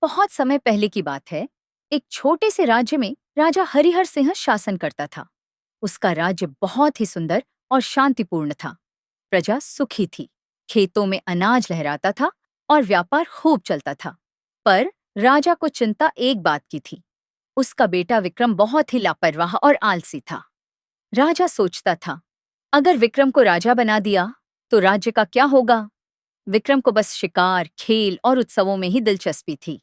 बहुत समय पहले की बात है। एक छोटे से राज्य में राजा हरिहर सिंह शासन करता था। उसका राज्य बहुत ही सुंदर और शांतिपूर्ण था। प्रजा सुखी थी, खेतों में अनाज लहराता था और व्यापार खूब चलता था। पर राजा को चिंता एक बात की थी। उसका बेटा विक्रम बहुत ही लापरवाह और आलसी था। राजा सोचता था, अगर विक्रम को राजा बना दिया तो राज्य का क्या होगा। विक्रम को बस शिकार, खेल और उत्सवों में ही दिलचस्पी थी।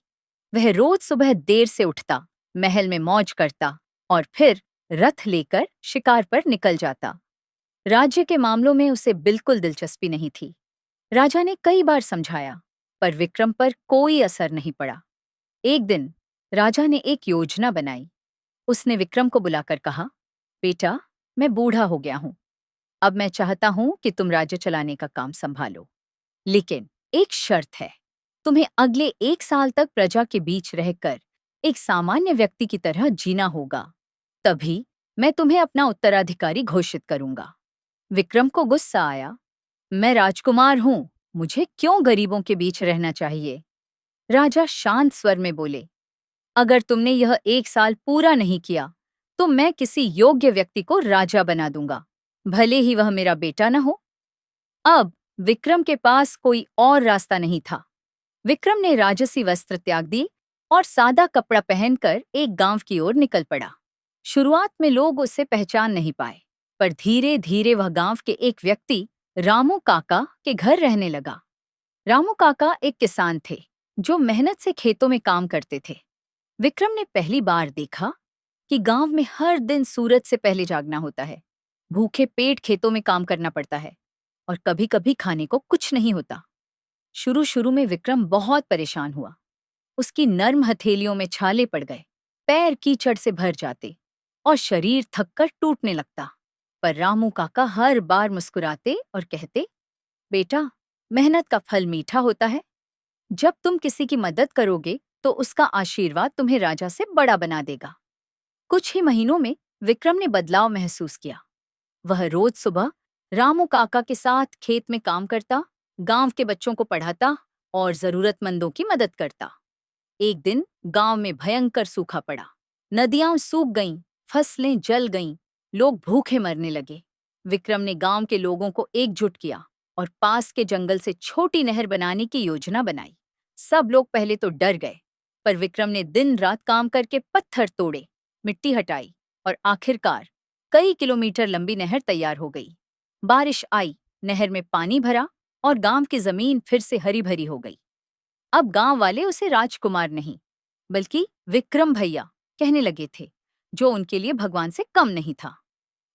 वह रोज सुबह देर से उठता, महल में मौज करता और फिर रथ लेकर शिकार पर निकल जाता। राज्य के मामलों में उसे बिल्कुल दिलचस्पी नहीं थी। राजा ने कई बार समझाया, पर विक्रम पर कोई असर नहीं पड़ा। एक दिन राजा ने एक योजना बनाई। उसने विक्रम को बुलाकर कहा, बेटा, मैं बूढ़ा हो गया हूं। अब मैं चाहता हूं कि तुम राज्य चलाने का काम संभालो। लेकिन एक शर्त है, तुम्हें अगले 1 साल तक प्रजा के बीच रहकर एक सामान्य व्यक्ति की तरह जीना होगा। तभी मैं तुम्हें अपना उत्तराधिकारी घोषित करूंगा। विक्रम को गुस्सा आया। मैं राजकुमार हूं, मुझे क्यों गरीबों के बीच रहना चाहिए। राजा शांत स्वर में बोले, अगर तुमने यह 1 साल पूरा नहीं किया तो मैं किसी योग्य व्यक्ति को राजा बना दूंगा, भले ही वह मेरा बेटा न हो। अब विक्रम के पास कोई और रास्ता नहीं था। विक्रम ने राजसी वस्त्र त्याग दी और सादा कपड़ा पहनकर एक गांव की ओर निकल पड़ा। शुरुआत में लोग उसे पहचान नहीं पाए, पर धीरे धीरे वह गांव के एक व्यक्ति रामू काका के घर रहने लगा। रामू काका एक किसान थे जो मेहनत से खेतों में काम करते थे। विक्रम ने पहली बार देखा कि गांव में हर दिन सूरज से पहले जागना होता है, भूखे पेट खेतों में काम करना पड़ता है और कभी-कभी खाने को कुछ नहीं होता। शुरू शुरू में विक्रम बहुत परेशान हुआ। उसकी नर्म हथेलियों में छाले पड़ गए, पैर कीचड़ से भर जाते और शरीर थककर टूटने लगता। पर रामू काका हर बार मुस्कुराते और कहते, बेटा, मेहनत का फल मीठा होता है। जब तुम किसी की मदद करोगे तो उसका आशीर्वाद तुम्हें राजा से बड़ा बना देगा। कुछ ही महीनों में विक्रम ने बदलाव महसूस किया। वह रोज सुबह रामू काका के साथ खेत में काम करता, गांव के बच्चों को पढ़ाता और जरूरतमंदों की मदद करता। एक दिन गांव में भयंकर सूखा पड़ा। नदियां सूख गईं, फसलें जल गईं, लोग भूखे मरने लगे। विक्रम ने गांव के लोगों को एकजुट किया और पास के जंगल से छोटी नहर बनाने की योजना बनाई। सब लोग पहले तो डर गए, पर विक्रम ने दिन रात काम करके पत्थर तोड़े, मिट्टी हटाई और आखिरकार कई किलोमीटर लंबी नहर तैयार हो गई। बारिश आई, नहर में पानी भरा और गांव की जमीन फिर से हरी भरी हो गई। अब गांव वाले उसे राजकुमार नहीं, बल्कि विक्रम भैया कहने लगे थे, जो उनके लिए भगवान से कम नहीं था।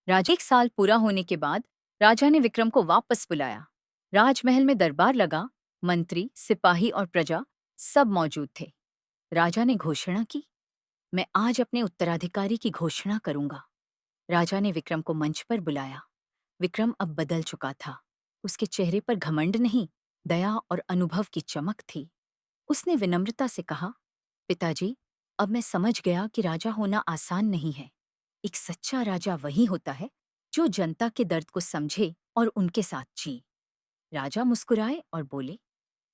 राजा 1 साल पूरा होने के बाद राजा ने विक्रम को वापस बुलाया। राजमहल में दरबार लगा, मंत्री, सिपाही और प्रजा सब मौजूद थे। राजा ने घोषणा की, मैं आज अपने उत्तराधिकारी की घोषणा करूंगा। राजा ने विक्रम को मंच पर बुलाया। विक्रम अब बदल चुका था। उसके चेहरे पर घमंड नहीं, दया और अनुभव की चमक थी। उसने विनम्रता से कहा, पिताजी, अब मैं समझ गया कि राजा होना आसान नहीं है। एक सच्चा राजा वही होता है जो जनता के दर्द को समझे और उनके साथ जी। राजा मुस्कुराए और बोले,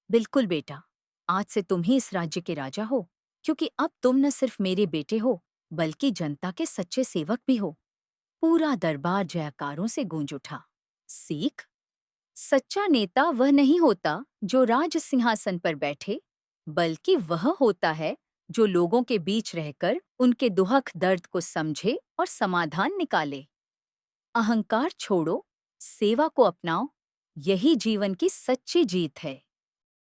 बिल्कुल बेटा, आज से तुम ही इस राज्य के राजा हो, क्योंकि अब तुम न सिर्फ मेरे बेटे हो, बल्कि जनता के सच्चे सेवक भी हो। पूरा दरबार जयकारों से गूंज उठा। सीख, सच्चा नेता वह नहीं होता जो राज सिंहासन पर बैठे, बल्कि वह होता है जो लोगों के बीच रहकर उनके दुख दर्द को समझे और समाधान निकाले। अहंकार छोड़ो, सेवा को अपनाओ, यही जीवन की सच्ची जीत है।